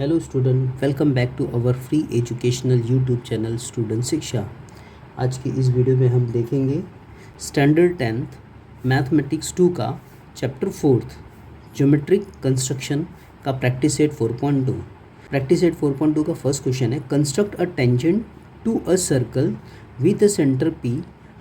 Hello student, welcome back to our free educational YouTube channel student Shiksha. आज की इस video में हम देखेंगे स्टैंडर्ड 10th मैथमेटिक्स 2 का चैप्टर 4th ज्योमेट्रिक कंस्ट्रक्शन का प्रैक्टिस सेट 4.2। प्रैक्टिस सेट 4.2 का फर्स्ट क्वेश्चन है, construct a tangent to a circle with a centre P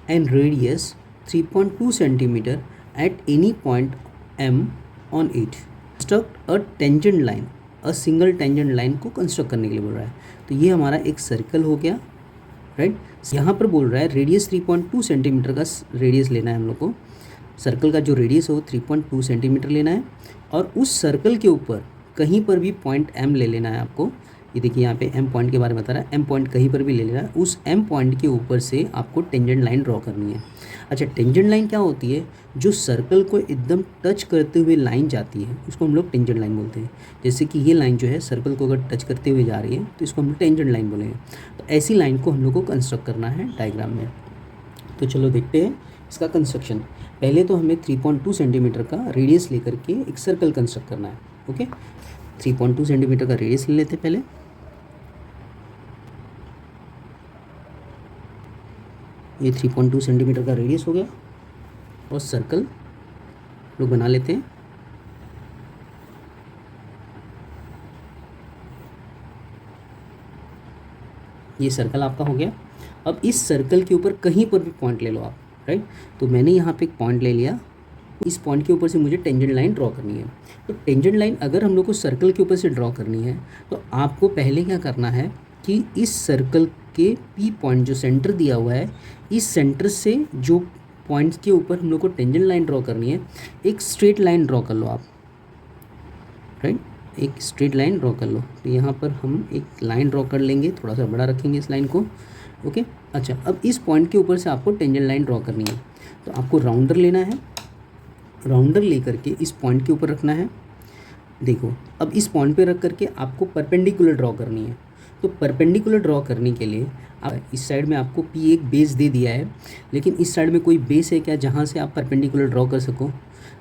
and radius 3.2 centimetre at any point M on it. Construct a tangent line, a single tangent line को construct करने के लिए बोल रहा है। तो ये हमारा एक सर्कल हो गया, राइट। यहाँ पर बोल रहा है रेडियस 3.2 सेंटीमीटर का रेडियस लेना है हम लोग को। सर्कल का जो रेडियस है वो 3.2 सेंटीमीटर लेना है और उस सर्कल के ऊपर कहीं पर भी पॉइंट एम ले लेना है आपको। ये देखिए यहाँ पे एम पॉइंट के बारे में बता रहा है, एम पॉइंट कहीं पर भी ले लेना है। उस एम पॉइंट के ऊपर से आपको टेंजेंट लाइन ड्रॉ करनी है। अच्छा, टेंजेंट लाइन क्या होती है? जो सर्कल को एकदम टच करते हुए लाइन जाती है उसको हम लोग टेंजेंट लाइन बोलते हैं। जैसे कि ये लाइन जो है सर्कल को अगर टच करते हुए जा रही है तो इसको हम लोग टेंजेंट लाइन बोलेंगे। तो ऐसी लाइन को हम लोग को कंस्ट्रक्ट करना है डायग्राम में। तो चलो देखते हैं इसका कंस्ट्रक्शन। पहले तो हमें 3.2 सेंटीमीटर का रेडियस लेकर के एक सर्कल कंस्ट्रक्ट करना है। ओके, 3.2 सेंटीमीटर का रेडियस ले लेते हैं पहले। ये 3.2 सेंटीमीटर का रेडियस हो गया और सर्कल लोग बना लेते हैं। ये सर्कल आपका हो गया। अब इस सर्कल के ऊपर कहीं पर भी पॉइंट ले लो आप, राइट। तो मैंने यहाँ पे एक पॉइंट ले लिया, इस पॉइंट के ऊपर से मुझे टेंजेंट लाइन ड्रॉ करनी है। तो टेंजेंट लाइन अगर हम लोग को सर्कल के ऊपर से ड्रॉ करनी है तो आपको पहले क्या करना है कि इस सर्कल के पी पॉइंट जो सेंटर दिया हुआ है, इस सेंटर से जो पॉइंट्स के ऊपर हम लोग को टेंजेंट लाइन ड्रॉ करनी है, एक स्ट्रेट लाइन ड्रॉ कर लो आप, राइट। एक स्ट्रेट लाइन ड्रॉ कर लो। तो यहाँ पर हम एक लाइन ड्रॉ कर लेंगे, थोड़ा सा बड़ा रखेंगे इस लाइन को। ओके, अच्छा, अब इस पॉइंट के ऊपर से आपको टेंजेंट लाइन ड्रॉ करनी है। तो आपको राउंडर लेना है, राउंडर लेकर के इस पॉइंट के ऊपर रखना है। देखो, अब इस पॉइंट पे रख करके आपको परपेंडिकुलर ड्रॉ करनी है। तो परपेंडिकुलर ड्रॉ करने के लिए आप इस साइड में आपको पी एक बेस दे दिया है, लेकिन इस साइड में कोई बेस है क्या जहाँ से आप परपेंडिकुलर ड्रॉ कर सको,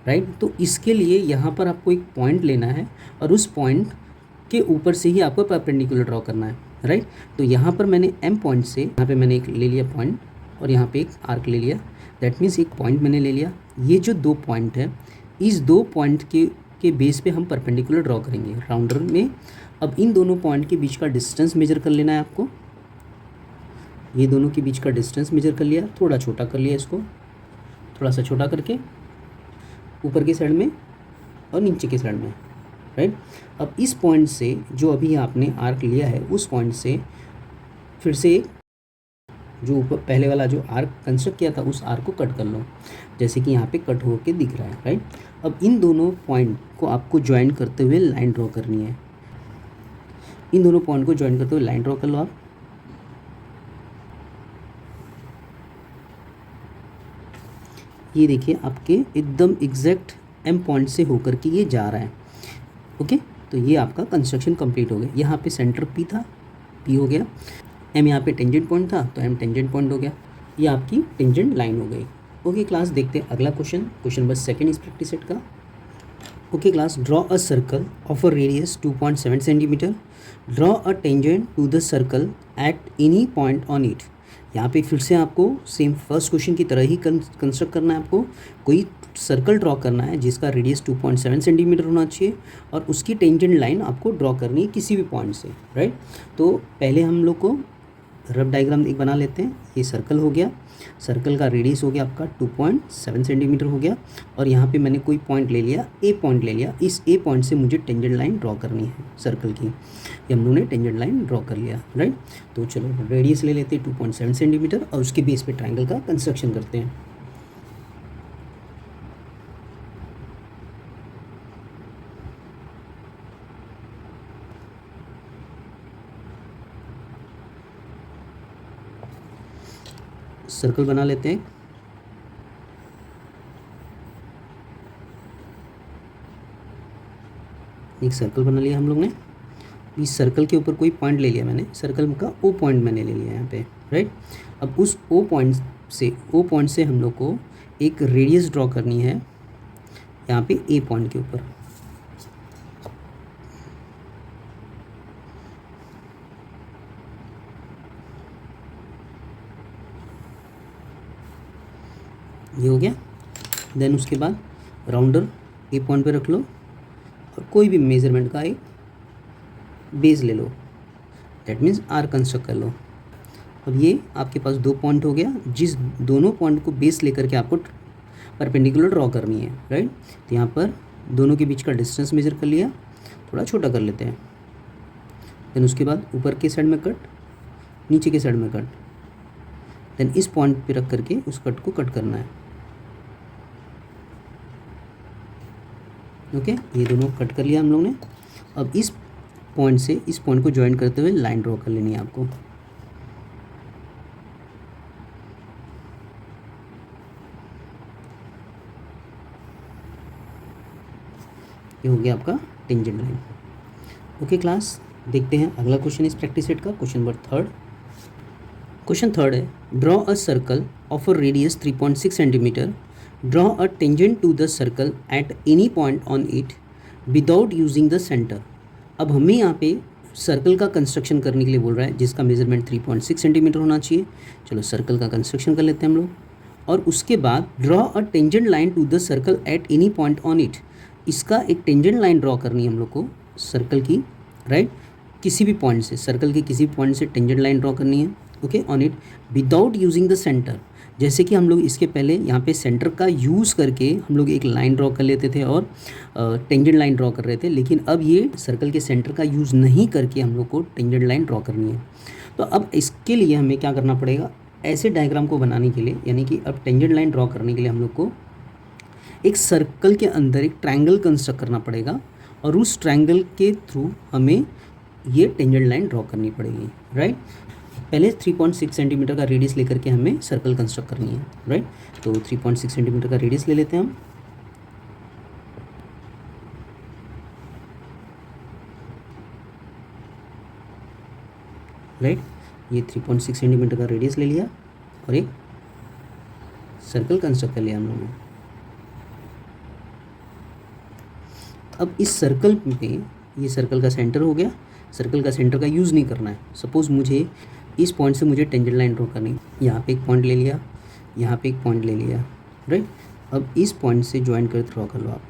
राइट। तो इसके लिए यहाँ पर आपको एक पॉइंट लेना है और उस पॉइंट के ऊपर से ही आपको परपेंडिकुलर ड्रॉ करना है, राइट। तो यहाँ पर मैंने एम पॉइंट से यहाँ पे मैंने एक ले लिया पॉइंट और यहाँ पे एक आर्क ले लिया। दैट मीन्स एक पॉइंट मैंने ले लिया। ये जो दो पॉइंट है, इस दो पॉइंट के बेस पे हम परपेंडिकुलर ड्रॉ करेंगे राउंडर में। अब इन दोनों पॉइंट के बीच का डिस्टेंस मेजर कर लेना है आपको। ये दोनों के बीच का डिस्टेंस मेजर कर लिया, थोड़ा छोटा कर लिया इसको, थोड़ा सा छोटा करके ऊपर की साइड में और नीचे की साइड में, राइट। अब इस पॉइंट से जो अभी आपने आर्क लिया है उस पॉइंट से फिर से जो ऊपर पहले वाला जो आर्क कंस्ट्रक्ट किया था उस आर्क को कट कर लो, जैसे कि यहाँ पे कट होके दिख रहा है, राइट। अब इन दोनों पॉइंट को आपको ज्वाइन करते हुए लाइन ड्रॉ करनी है। इन दोनों पॉइंट को ज्वाइन करते हुए लाइन ड्रॉ कर लो आप। ये देखिए आपके एकदम एग्जैक्ट एम पॉइंट से होकर के ये जा रहा है। ओके, तो ये आपका कंस्ट्रक्शन कंप्लीट हो गया। यहाँ पे सेंटर पी था, पी हो गया। एम यहाँ पे टेंजेंट पॉइंट था तो एम टेंजेंट पॉइंट हो गया। ये आपकी टेंजेंट लाइन हो गई। ओके क्लास, देखते हैं अगला क्वेश्चन, क्वेश्चन नंबर 2 इस प्रैक्टिस सेट का। Okay class, draw a circle of a radius 2.7 centimetre, draw a tangent to the circle at any point on it. यहाँ पे फिर से आपको सेम फर्स्ट क्वेश्चन की तरह ही कंस्ट्रक्ट करना है। आपको कोई सर्कल ड्रॉ करना है जिसका रेडियस 2.7 सेंटीमीटर होना चाहिए और उसकी टेंजेंट लाइन आपको ड्रॉ करनी है किसी भी पॉइंट से, राइट। तो पहले हम लोग को रफ डायग्राम एक बना लेते हैं। ये सर्कल हो गया, सर्कल का रेडियस हो गया आपका 2.7 सेंटीमीटर हो गया और यहाँ पे मैंने कोई पॉइंट ले लिया, ए पॉइंट ले लिया। इस ए पॉइंट से मुझे टेंजेंट लाइन ड्रॉ करनी है सर्कल की। ये हम लोगों ने टेंजेंट लाइन ड्रॉ कर लिया, राइट। तो चलो रेडियस ले लेते हैं 2.7 सेंटीमीटर और उसके बेस पे ट्राइंगल का कंस्ट्रक्शन करते हैं। सर्कल बना लेते हैं। एक सर्कल बना लिया हम लोग ने। इस सर्कल के ऊपर कोई पॉइंट ले लिया मैंने, सर्कल का ओ पॉइंट मैंने ले लिया यहाँ पे, राइट। अब उस ओ पॉइंट से हम लोग को एक रेडियस ड्रॉ करनी है यहाँ पे ए पॉइंट के ऊपर। ये हो गया। देन उसके बाद राउंडर ए पॉइंट पे रख लो और कोई भी मेजरमेंट का एक बेस ले लो, दैट मीन्स आर कंस्ट्रक्ट कर लो। अब ये आपके पास 2 पॉइंट हो गया, जिस दोनों पॉइंट को बेस लेकर के आपको परपेंडिकुलर ड्रॉ करनी है, राइट। तो यहाँ पर दोनों के बीच का डिस्टेंस मेजर कर लिया, थोड़ा छोटा कर लेते हैं। देन उसके बाद ऊपर के साइड में कट, नीचे के साइड में कट, देन इस पॉइंट पे रख करके उस कट को कट करना है। ओके, ये दोनों कट कर लिया हम लोग ने। अब इस पॉइंट से इस पॉइंट को ज्वाइन करते हुए लाइन ड्रॉ कर लेनी है आपको। ये हो गया आपका टेंजेंट लाइन। ओके क्लास, देखते हैं अगला क्वेश्चन इस प्रैक्टिस सेट का, क्वेश्चन नंबर 3। क्वेश्चन 3 है, draw a circle of a radius 3.6 centimetre, draw a tangent to the circle at any point on it without using the centre. अब हमें यहाँ पे सर्कल का कंस्ट्रक्शन करने के लिए बोल रहा है, जिसका मेजरमेंट 3.6 सेंटीमीटर होना चाहिए। चलो सर्कल का कंस्ट्रक्शन कर लेते हैं हम लोग। और उसके बाद draw a tangent line to the circle at any point on it, इसका एक टेंजेंट लाइन ड्रॉ करनी है हम लोग को सर्कल की, राइट। किसी भी पॉइंट से, सर्कल के किसी भी पॉइंट से टेंजेंट लाइन ड्रॉ करनी है, okay, on it without using the centre. जैसे कि हम लोग इसके पहले यहाँ पे सेंटर का यूज़ करके हम लोग एक लाइन ड्रॉ कर लेते थे और टेंजेंट लाइन ड्रॉ कर रहे थे, लेकिन अब ये सर्कल के सेंटर का यूज़ नहीं करके हम लोग को टेंजेंट लाइन ड्रॉ करनी है। तो अब इसके लिए हमें क्या करना पड़ेगा, ऐसे डायग्राम को बनाने के लिए, यानी कि अब टेंजेंट लाइन ड्रॉ करने के लिए हम लोग को एक सर्कल के अंदर एक ट्रायंगल कंस्ट्रक्ट करना पड़ेगा और उस ट्रायंगल के थ्रू हमें ये टेंजेंट लाइन ड्रॉ करनी पड़ेगी, राइट। पहले 3.6 सेंटीमीटर का रेडियस लेकर के हमें सर्कल कंस्ट्रक्ट करनी है, राइट। तो 3.6 सेंटीमीटर का रेडियस ले लेते हैं हम, राइट। ये 3.6 सेंटीमीटर का रेडियस ले लिया और एक सर्कल कंस्ट्रक्ट कर लिया हम लोगों ने। अब इस सर्कल पे, ये सर्कल का सेंटर हो गया, सर्कल का सेंटर का यूज़ नहीं करना है। सपोज़ मुझे इस पॉइंट से मुझे टेंजेंट लाइन ड्रॉ करनी, यहाँ पे एक पॉइंट ले लिया, यहाँ पे एक पॉइंट ले लिया, राइट। अब इस पॉइंट से ज्वाइन कर ड्रॉ कर लो आप।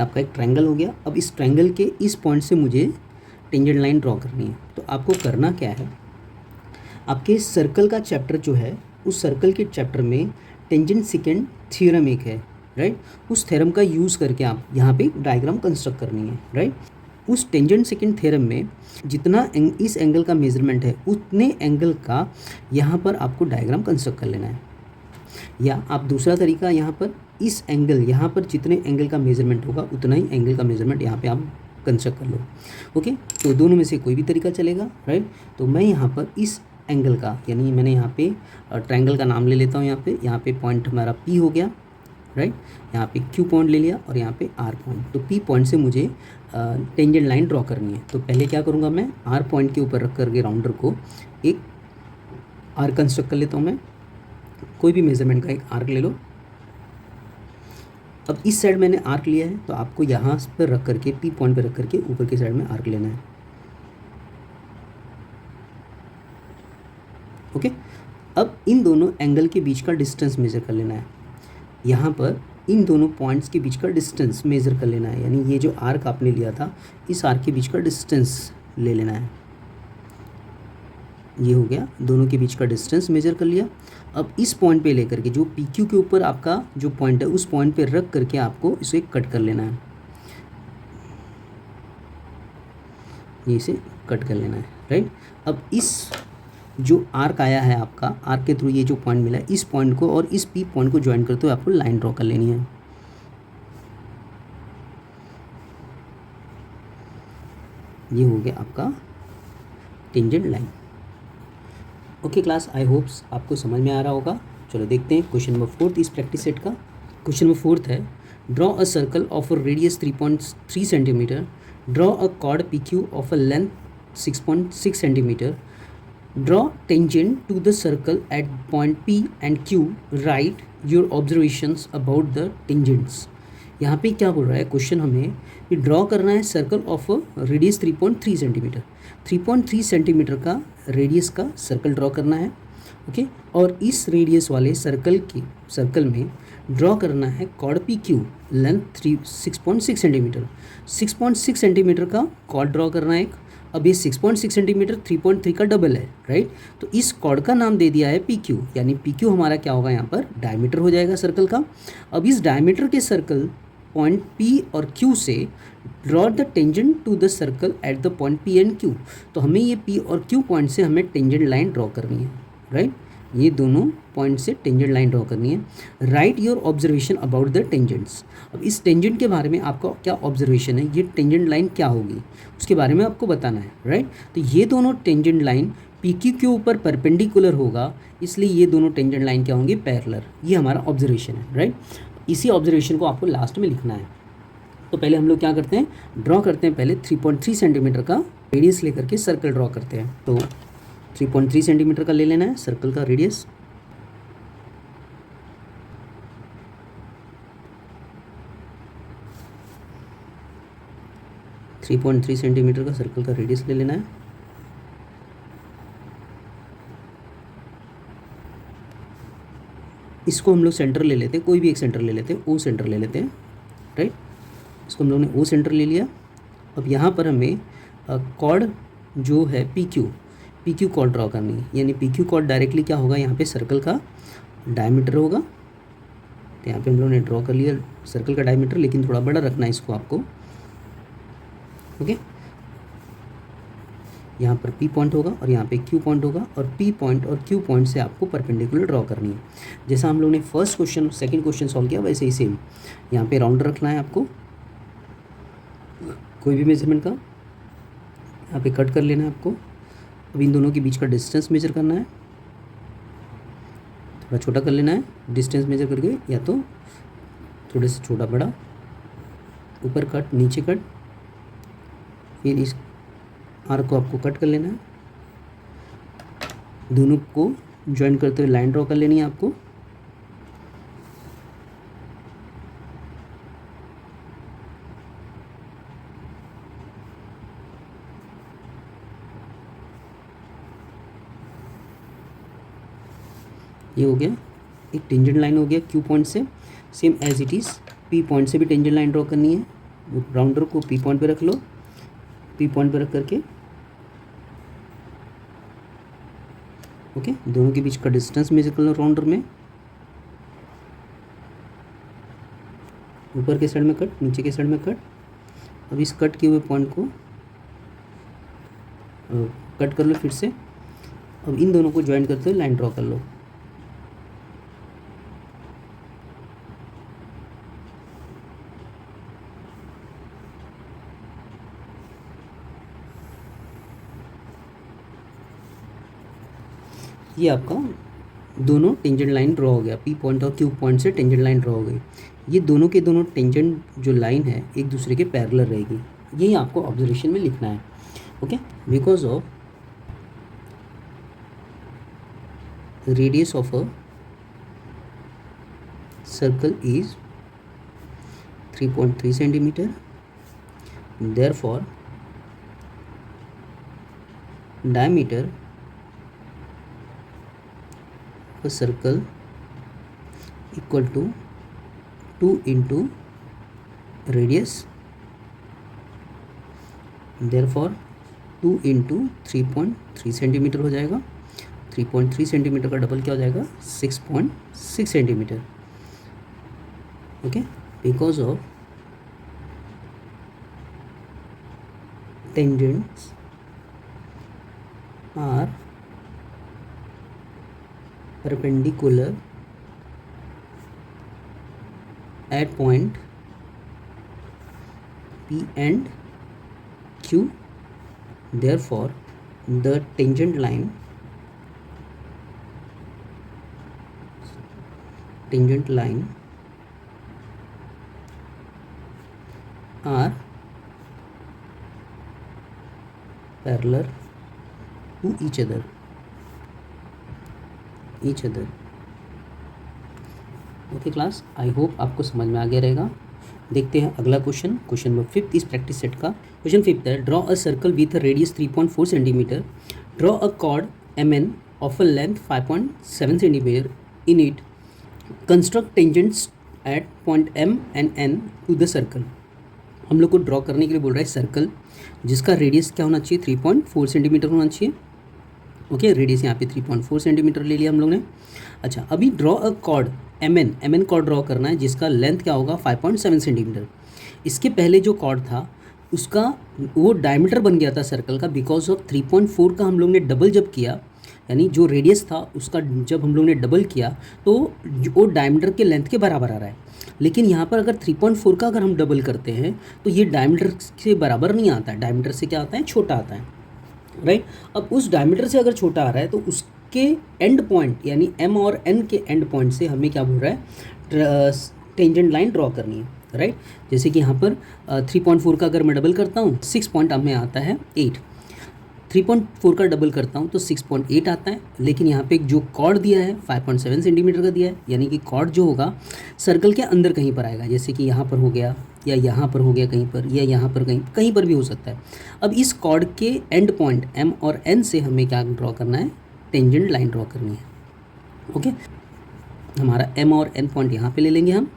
आपका एक ट्रायंगल हो गया। अब इस ट्रायंगल के इस पॉइंट से मुझे टेंजेंट लाइन ड्रॉ करनी है। तो आपको करना क्या है, आपके सर्कल का चैप्टर जो है, उस सर्कल के चैप्टर में टेंजेंट सेकेंड थ्योरम एक है, राइट। उस थ्योरम का यूज़ करके आप यहाँ पे डायग्राम कंस्ट्रक्ट करनी है, राइट। उस टेंजेंट सेकेंड थ्योरम में जितना इस एंगल का मेजरमेंट है, उतने एंगल का यहाँ पर आपको डायग्राम कंस्ट्रक्ट कर लेना है। या आप दूसरा तरीका, यहाँ पर इस एंगल, यहाँ पर जितने एंगल का मेजरमेंट होगा उतना ही एंगल का मेजरमेंट यहाँ पे आप कंस्ट्रक्ट कर लो, ओके। तो दोनों में से कोई भी तरीका चलेगा, राइट। तो मैं यहाँ पर इस एंगल का, यानी मैंने यहाँ पे ट्रायंगल का नाम ले लेता हूँ, यहाँ पे पॉइंट हमारा P हो गया, राइट। यहाँ पे Q पॉइंट ले लिया और यहाँ पे R पॉइंट। तो P पॉइंट से मुझे टेंजेंट लाइन ड्रॉ करनी है। तो पहले क्या करूँगा, मैं R पॉइंट के ऊपर रख करके राउंडर को एक आर्क कंस्ट्रक्ट कर लेता हूँ। मैं कोई भी मेजरमेंट का एक आर्क ले लो। अब इस साइड मैंने आर्क लिया है, तो आपको यहाँ पर रख करके, P पॉइंट पर रख करके ऊपर की साइड में आर्क लेना है, ओके। अब इन दोनों एंगल के बीच का डिस्टेंस मेज़र कर लेना है। यहाँ पर इन दोनों पॉइंट्स के बीच का डिस्टेंस मेज़र कर लेना है, यानी ये जो आर्क आपने लिया था, इस आर्क के बीच का डिस्टेंस ले लेना है। ये हो गया, दोनों के बीच का डिस्टेंस मेजर कर लिया। अब इस पॉइंट पे लेकर के, जो PQ के ऊपर आपका जो पॉइंट है, उस पॉइंट पे रख करके आपको इसे कट कर लेना है, ये इसे कट कर लेना है, राइट। अब इस जो आर्क आया है आपका, आर्क के थ्रू ये जो पॉइंट मिला है, इस पॉइंट को और इस P पॉइंट को ज्वाइन करते हुए आपको लाइन ड्रॉ कर लेनी है। ये हो गया आपका टेंजेंट लाइन। ओके क्लास, आई होप्स आपको समझ में आ रहा होगा। चलो देखते हैं क्वेश्चन नंबर 4 इस प्रैक्टिस सेट का। क्वेश्चन नंबर 4 है, draw a circle of a radius 3.3 centimetre, draw a chord PQ of a length 6.6 centimetre, draw tangent to the circle at point P and Q, write your observations about the tangents. यहाँ पे क्या बोल रहा है question हमें कि draw करना है circle of radius 3.3 centimetre, 3.3 centimetre का रेडियस का सर्कल ड्रॉ करना है। ओके, और इस रेडियस वाले सर्कल में ड्रॉ करना है chord P Q, length 6.6 centimetre, 6.6 centimetre का कॉर्ड ड्रॉ करना है एक। अब ये 6.6 सेंटीमीटर 3.3 का डबल है, राइट। तो इस कॉर्ड का नाम दे दिया है पी क्यू, यानी पी क्यू हमारा क्या होगा यहाँ पर, डायमीटर हो जाएगा सर्कल का। अब इस डायमीटर के सर्कल पॉइंट पी और क्यू से draw the tangent to the circle at the point P and Q. तो हमें ये पी और क्यू पॉइंट से हमें टेंजेंट लाइन ड्रॉ करनी है, राइट। ये दोनों पॉइंट से टेंजेंट लाइन ड्रॉ करनी है। Right your observation about the tangents. अब इस टेंजेंट के बारे में आपका क्या ऑब्जर्वेशन है, ये टेंजेंट लाइन क्या होगी उसके बारे में आपको बताना है, राइट। तो ये दोनों टेंजेंट लाइन पी क्यू के ऊपर परपेंडिकुलर होगा, इसलिए ये दोनों टेंजेंट लाइन क्या होंगी, पैरेलल। ये हमारा ऑब्जर्वेशन है, राइट। इसी ऑब्जर्वेशन को आपको लास्ट में लिखना है। तो पहले हम लोग क्या करते हैं, ड्रॉ करते हैं पहले 3.3 सेंटीमीटर का रेडियस लेकर के सर्कल ड्रॉ करते हैं। तो 3.3 सेंटीमीटर का ले लेना है सर्कल का radius. Three point three centimetre का सर्कल का रेडियस ले लेना है। इसको हम लोग सेंटर ले लेते हैं, कोई भी एक सेंटर ले लेते हैं, ओ सेंटर ले लेते हैं, राइट। इसको हम लोग ने ओ सेंटर ले लिया। अब यहाँ पर हमें कॉर्ड जो है पी क्यू कॉर्ड ड्रॉ करनी है, यानी पी क्यू कॉर्ड डायरेक्टली क्या होगा, यहाँ पे सर्कल का डायमीटर होगा। तो यहाँ पे हम लोगों ने ड्रॉ कर लिया सर्कल का डायमीटर, लेकिन थोड़ा बड़ा रखना है इसको आपको। ओके, यहाँ पर पी पॉइंट होगा और यहाँ पे क्यू पॉइंट होगा, और पी पॉइंट और क्यू पॉइंट से आपको परपेंडिकुलर ड्रॉ करनी है। जैसा हम लोग ने first question second question solve किया वैसे ही सेम यहाँ पे राउंड रखना है आपको, कोई भी मेजरमेंट का। यहाँ पे कट कर लेना है आपको। अब इन दोनों के बीच का डिस्टेंस मेजर करना है, थोड़ा छोटा कर लेना है डिस्टेंस मेजर करके, या तो थोड़े से छोटा बड़ा, ऊपर कट नीचे कट, फिर इस आर्क को आपको कट कर लेना है। दोनों को ज्वाइन करते हुए लाइन ड्रॉ कर लेनी है आपको। ये हो गया, एक टेंजेंट लाइन हो गया क्यू पॉइंट से। Same as it is P point से भी टेंजेंट लाइन ड्रॉ करनी है। वो राउंडर को पी पॉइंट पे रख लो, पी पॉइंट पे रख करके ओके, दोनों के बीच का डिस्टेंस मेजर कर लो राउंडर में। ऊपर के साइड में कट, नीचे के साइड में कट। अब इस कट किए हुए पॉइंट को कट कर लो फिर से। अब इन दोनों को ज्वाइन करते हुए लाइन ड्रॉ कर लो। ये आपका दोनों टेंजेंट लाइन ड्रॉ हो गया, पी पॉइंट और क्यू पॉइंट से टेंजेंट लाइन ड्रॉ हो गई। ये दोनों के दोनों टेंजेंट जो लाइन है एक दूसरे के पैरेलल रहेगी, यही आपको ऑब्जर्वेशन में लिखना है। Okay, because of radius of a circle is 3.3 centimetre, therefore diameter a circle equal to 2 into radius, therefore 2 into 3.3 centimetre हो जाएगा। 3.3 सेंटीमीटर का डबल क्या हो जाएगा, 6.6 centimetre. Okay, because of tangents are perpendicular at point P and Q, therefore the tangent line are parallel to each other। Each other. Okay class, I hope आपको समझ में आ गया रहेगा। देखते हैं अगला क्वेश्चन, क्वेश्चन नंबर 5 इस प्रैक्टिस सेट का। क्वेश्चन 5 है, draw a circle with a radius 3.4 centimetre, draw a chord MN of a length 5.7 centimetre in it, construct tangents at point M and N to the circle. हम लोग को draw करने के लिए बोल रहा है सर्कल जिसका रेडियस क्या होना चाहिए, 3.4 सेंटीमीटर होना चाहिए। ओके, रेडियस यहाँ पे 3.4 सेंटीमीटर ले लिया हम लोग ने। अच्छा, अभी draw a chord MN chord draw करना है जिसका लेंथ क्या होगा, 5.7 सेंटीमीटर। इसके पहले जो कॉर्ड था उसका वो डायमीटर बन गया था सर्कल का, बिकॉज ऑफ 3.4 का हम लोग ने डबल जब किया, यानी जो रेडियस था उसका जब हम लोग ने डबल किया तो वो डायमीटर के लेंथ के बराबर आ रहा है। लेकिन यहाँ पर अगर 3.4 का अगर हम डबल करते हैं तो ये डायमीटर से बराबर नहीं आता है, डायमीटर से क्या आता है, छोटा आता है, राइट। अब उस डायमीटर से अगर छोटा आ रहा है तो उसके एंड पॉइंट यानी M और N के एंड पॉइंट से हमें क्या बोल रहा है, टेंजेंट लाइन ड्रॉ करनी है, राइट। जैसे कि यहाँ पर 3.4 का अगर मैं डबल करता हूँ 6 पॉइंट हमें आता है 8, 3.4 का डबल करता हूँ तो 6.8 आता है। लेकिन यहाँ पे जो कॉर्ड दिया है 5.7 सेंटीमीटर का दिया है, यानी कि कॉर्ड जो होगा सर्कल के अंदर कहीं पर आएगा, जैसे कि यहाँ पर हो गया या यहाँ पर हो गया कहीं पर, या यहाँ पर कहीं पर भी हो सकता है। अब इस कॉर्ड के एंड पॉइंट M और N से हमें क्या ड्रॉ करना है, टेंजेंट लाइन ड्रॉ करनी है। ओके, हमारा M और N पॉइंट यहाँ पे ले लेंगे हम,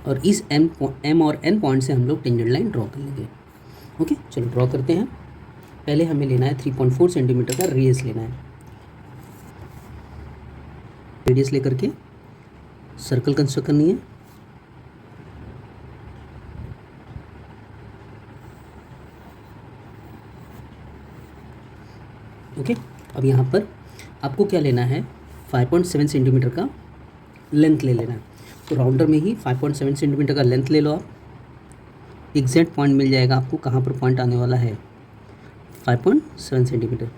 और इस M और N पॉइंट से हम लोग टेंजेंट लाइन ड्रॉ कर लेंगे। ओके, चलो ड्रॉ करते हैं। पहले हमें लेना है 3.4 सेंटीमीटर का रेडियस लेना है। रेडियस लेकर के सर्कल कंस्ट्रक्ट करनी है। ओके, अब यहाँ पर आपको क्या लेना है, 5.7 सेंटीमीटर का लेंथ ले लेना है। तो राउंडर में ही 5.7 सेंटीमीटर का लेंथ ले लो आप। एग्जैक्ट पॉइंट मिल जाएगा आपको, कहाँ पर पॉइंट आने वाला है, 5.7 सेंटीमीटर।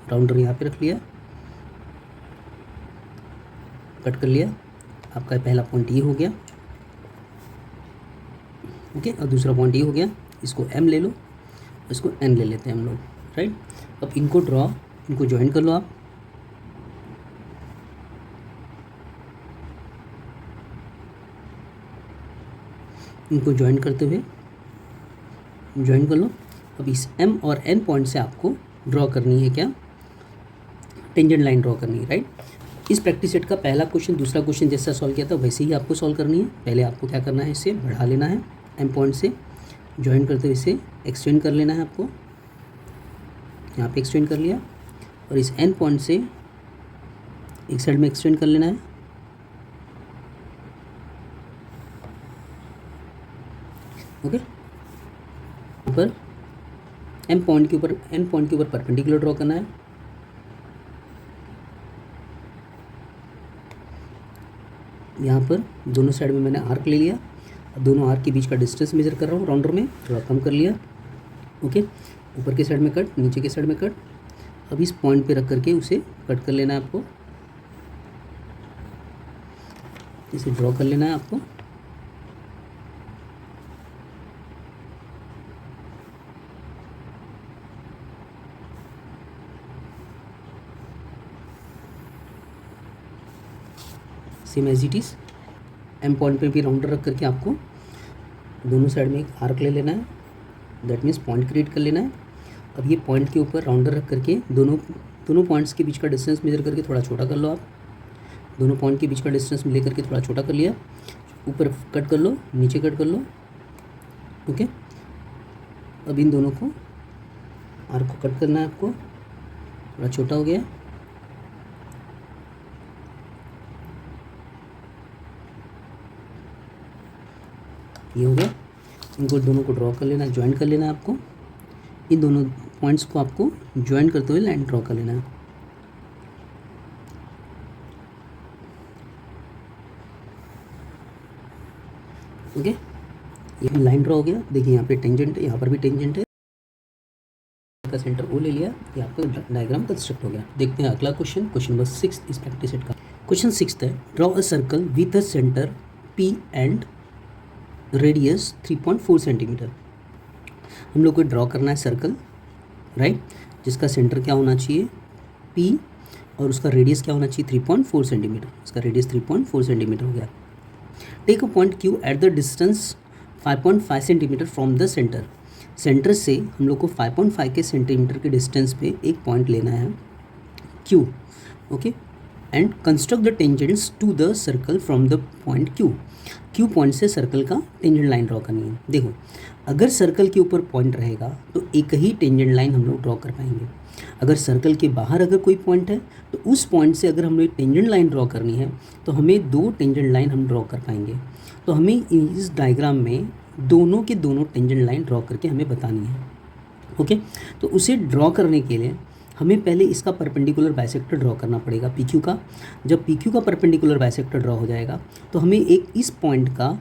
राउंडर यहाँ पे रख लिया, कट कर लिया। आपका पहला पॉइंट ये हो गया। ओके, और दूसरा पॉइंट ये हो गया। इसको M ले लो, इसको N ले लेते हैं हम लोग, राइट। अब इनको इनको ज्वाइन कर लो आप। इनको ज्वाइन करते हुए ज्वाइन कर लो। अब इस M और N पॉइंट से आपको ड्रॉ करनी है क्या, टेंजेंट लाइन ड्रॉ करनी है, राइट। इस प्रैक्टिस सेट का पहला क्वेश्चन दूसरा क्वेश्चन जैसा सॉल्व किया था वैसे ही आपको सॉल्व करनी है। पहले आपको क्या करना है, इसे बढ़ा लेना है, M पॉइंट से ज्वाइन करते हुए इसे एक्सटेंड कर लेना है आपको। यहाँ पे एक्सटेंड कर लिया, और इस N पॉइंट से एक साइड में एक्सटेंड कर लेना है। ओके, ऊपर N पॉइंट के ऊपर परपेंडिकुलर ड्रॉ करना है। यहाँ पर दोनों साइड में मैंने आर्क ले लिया। अब दोनों आर्क के बीच का डिस्टेंस मेजर कर रहा हूँ, राउंडर में थोड़ा कम कर लिया। ओके, ऊपर के साइड में कट, नीचे के साइड में कट। अब इस पॉइंट पे रख करके उसे कट कर लेना है आपको, इसे ड्रॉ कर लेना है आपको। Same as it is M point पे भी राउंडर रख करके आपको दोनों साइड में एक आर्क ले लेना है, दैट मीन्स पॉइंट क्रिएट कर लेना है। अब ये पॉइंट के ऊपर राउंडर रख करके दोनों पॉइंट्स के बीच का डिस्टेंस मेजर करके थोड़ा छोटा कर लो आप। दोनों पॉइंट के बीच का डिस्टेंस ले करके थोड़ा छोटा कर लिया। ऊपर कट कर लो, नीचे कट कर लो। ओके, अब इन दोनों को आर्क को कट करना है आपको, थोड़ा छोटा हो गया। ये हो गया। इनको दोनों को ड्रॉ कर लेना, ज्वाइन कर लेना है आपको। इन दोनों पॉइंट्स को आपको ज्वाइन करते हुए लाइन ड्रॉ कर लेना है। ओके, ये लाइन ड्रॉ हो गया। देखिए यहाँ पे टेंजेंट है, यहाँ पर भी टेंजेंट है। का सेंटर ओ ले लिया, ये आपका डायग्राम कंस्ट्रक्ट हो गया। देखते हैं अगला क्वेश्चन, क्वेश्चन नंबर 6 इस प्रैक्टिस सेट का। क्वेश्चन 6 है, draw a circle with a centre P and radius 3.4 centimetre. हम लोग को ड्रॉ करना है सर्कल, राइट। जिसका सेंटर क्या होना चाहिए P, और उसका रेडियस क्या होना चाहिए 3.4 सेंटीमीटर, इसका रेडियस 3.4 सेंटीमीटर हो गया। Take a point Q at the distance 5.5 centimetre from the centre. Centre से हम लोग को 5.5 के सेंटीमीटर के डिस्टेंस पे एक पॉइंट लेना है Q, okay, and construct the tangents to the circle from the point Q point से सर्कल का टेंजेंट लाइन ड्रॉ करनी है। देखो, अगर सर्कल के ऊपर पॉइंट रहेगा तो एक ही टेंजेंट लाइन हम लोग ड्रॉ कर पाएंगे। अगर सर्कल के बाहर अगर कोई पॉइंट है तो उस पॉइंट से अगर हमें टेंजेंट लाइन ड्रॉ करनी है तो हमें 2 टेंजेंट लाइन हम ड्रॉ कर पाएंगे। तो हमें इस डायग्राम में दोनों के दोनों टेंजेंट लाइन ड्रॉ करके हमें बतानी है, ओके। तो उसे ड्रॉ करने के लिए हमें पहले इसका परपेंडिकुलर बाइसेक्टर ड्रॉ करना पड़ेगा PQ का। जब PQ का परपेंडिकुलर बाइसेक्टर ड्रॉ हो जाएगा तो हमें एक इस पॉइंट का,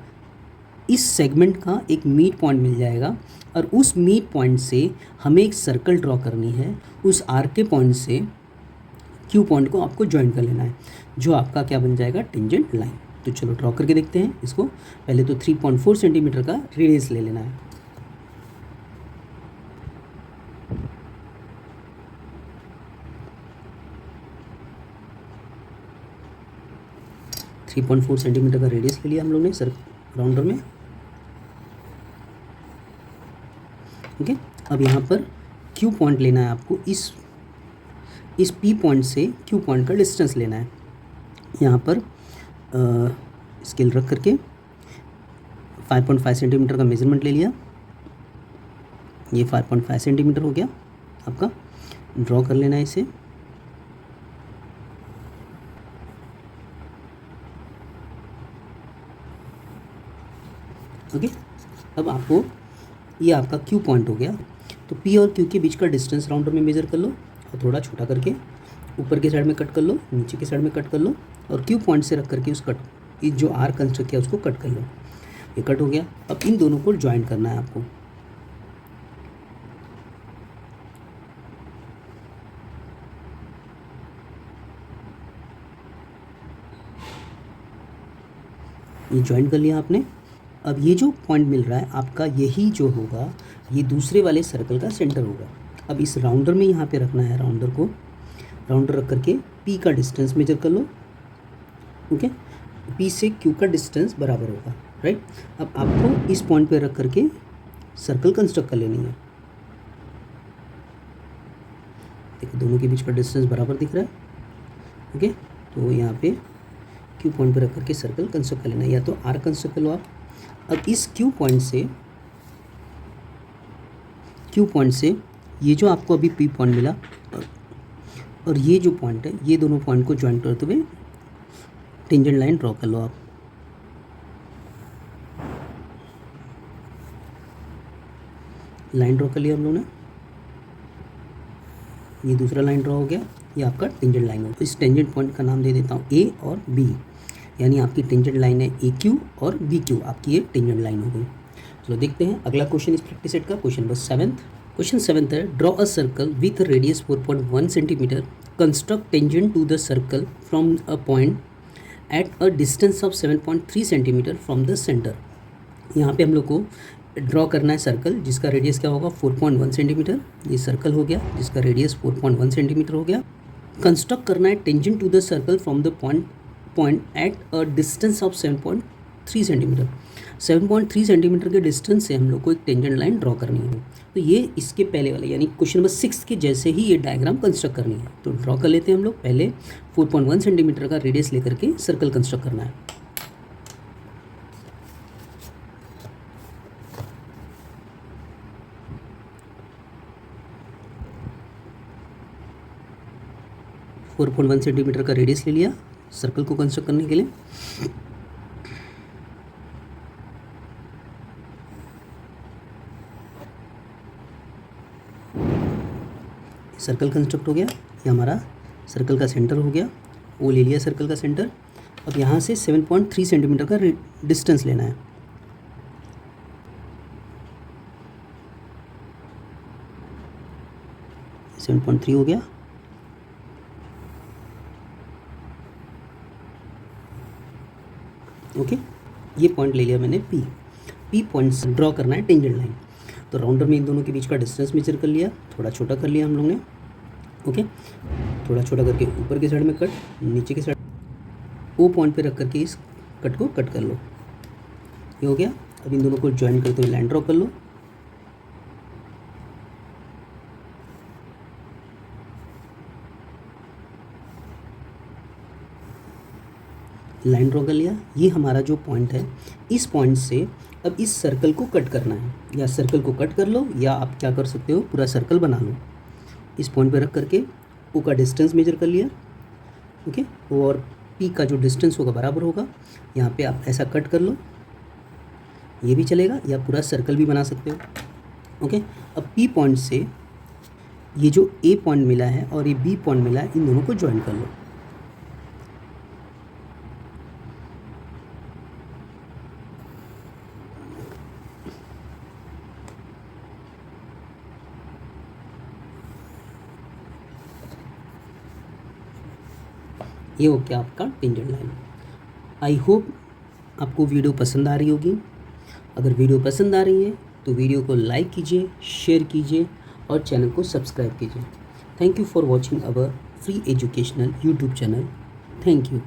इस सेगमेंट का एक मीट पॉइंट मिल जाएगा, और उस मीट पॉइंट से हमें एक सर्कल ड्रॉ करनी है। उस आर्क के पॉइंट से Q पॉइंट को आपको ज्वाइन कर लेना है, जो आपका क्या बन जाएगा टेंजेंट लाइन। तो चलो ड्रॉ करके देखते हैं इसको। पहले तो 3.4 सेंटीमीटर का रेडियस ले लेना है। थ्री 3.4 सेंटीमीटर का रेडियस ले लिया हम लोग ने सर राउंडर में, ओके। अब यहाँ पर Q पॉइंट लेना है आपको, इस P पॉइंट से Q पॉइंट का डिस्टेंस लेना है। यहाँ पर स्केल रख करके 5.5 सेंटीमीटर का मेजरमेंट ले लिया। ये 5.5 सेंटीमीटर हो गया आपका। ड्रॉ कर लेना है इसे। ओके, अब आपको ये आपका Q पॉइंट हो गया। तो P और Q के बीच का डिस्टेंस राउंडर में मेज़र कर लो और थोड़ा छोटा करके ऊपर के साइड में कट कर लो, नीचे के साइड में कट कर लो, और Q पॉइंट से रख करके उस ये जो आर कंस्ट्रक्ट किया उसको कट कर लो। ये कट हो गया। अब इन दोनों को ज्वाइन करना है आपको। ये ज्वाइन कर लिया आपने। अब ये जो पॉइंट मिल रहा है आपका, यही जो होगा ये दूसरे वाले सर्कल का सेंटर होगा। अब इस राउंडर में यहाँ पे रखना है, राउंडर रख करके P का डिस्टेंस मेजर कर लो, ओके। P से Q का डिस्टेंस बराबर होगा, राइट। अब आपको इस पॉइंट पे रख करके सर्कल कंस्ट्रक्ट कर लेनी है। देखो दोनों के बीच का डिस्टेंस बराबर दिख रहा है, ओके। तो यहाँ पे Q पॉइंट पे रख करके सर्कल कंस्ट्रक्ट कर लेना है, या तो R कंस्ट्रक्ट कर लो आप। अब इस Q पॉइंट से ये जो आपको अभी P पॉइंट मिला और ये जो पॉइंट है, ये दोनों पॉइंट को ज्वाइन करते हुए टेंजेंट लाइन ड्रॉ कर लो आप। लाइन ड्रॉ कर लिया हम लोगों ने। ये दूसरा लाइन ड्रॉ हो गया, ये आपका टेंजेंट लाइन हो। इस टेंजेंट पॉइंट का नाम दे देता हूँ A और B, यानी आपकी टेंजेंट लाइन है AQ और BQ, आपकी ये टेंजेंट लाइन हो गई। चलो देखते हैं अगला क्वेश्चन इस प्रैक्टिस सेट का। Question number 7। क्वेश्चन 7 है, draw a circle with radius 4.1 centimetre, construct tangent to the circle from a point at a distance of 7.3 centimetre from the centre. यहाँ पे हम लोग को ड्रॉ करना है सर्कल जिसका रेडियस क्या होगा 4.1 सेंटीमीटर। ये सर्कल हो गया जिसका रेडियस 4.1 सेंटीमीटर हो गया। कंस्ट्रक्ट करना है tangent to the circle from the point at a distance of 7.3 centimetre. 7.3 centimetre के डिस्टेंस से हम लोग को एक टेंजेंट लाइन ड्रॉ करनी है। तो ये इसके पहले वाले यानी क्वेश्चन नंबर 6 के जैसे ही ये डायग्राम कंस्ट्रक्ट करनी है। तो ड्रॉ कर लेते हैं हम लोग। पहले 4.1 सेंटीमीटर का रेडियस लेकर के सर्कल कंस्ट्रक्ट करना है। फोर 4.1 सेंटीमीटर का रेडियस ले लिया सर्कल को कंस्ट्रक्ट करने के लिए। सर्कल कंस्ट्रक्ट हो गया, ये हमारा सर्कल का सेंटर हो गया, वो ले लिया सर्कल का सेंटर। अब यहाँ से 7.3 सेंटीमीटर का डिस्टेंस लेना है। सेवन पॉइंट थ्री हो गया। ओके, ये पॉइंट ले लिया मैंने P पॉइंट से ड्रॉ करना है टेंजेंट लाइन। तो राउंडर में इन दोनों के बीच का डिस्टेंस मेजर कर लिया, थोड़ा छोटा कर लिया हम लोग ने। ओके, थोड़ा छोटा करके ऊपर के साइड में कट, नीचे के साइड ओ पॉइंट पे रख करके इस कट को कट कर लो। ये हो गया। अब इन दोनों को ज्वाइन करते हुए लाइन ड्रॉ कर लो। लाइन ड्रॉ कर लिया। ये हमारा जो पॉइंट है, इस पॉइंट से अब इस सर्कल को कट करना है, या सर्कल को कट कर लो, या आप क्या कर सकते हो, पूरा सर्कल बना लो। इस पॉइंट पे रख करके ओ का डिस्टेंस मेजर कर लिया। ओके, और पी का जो डिस्टेंस होगा बराबर होगा। यहाँ पे आप ऐसा कट कर लो, ये भी चलेगा, या पूरा सर्कल भी बना सकते हो। ओके, अब पी पॉइंट से ये जो ए पॉइंट मिला है और ये बी पॉइंट मिला है, इन दोनों को ज्वाइन कर लो। ये हो गया आपका टेंजेंट लाइन। आई होप आपको वीडियो पसंद आ रही होगी। अगर वीडियो पसंद आ रही है तो वीडियो को लाइक कीजिए, शेयर कीजिए और चैनल को सब्सक्राइब कीजिए। Thank you for watching our free educational YouTube channel. Thank you.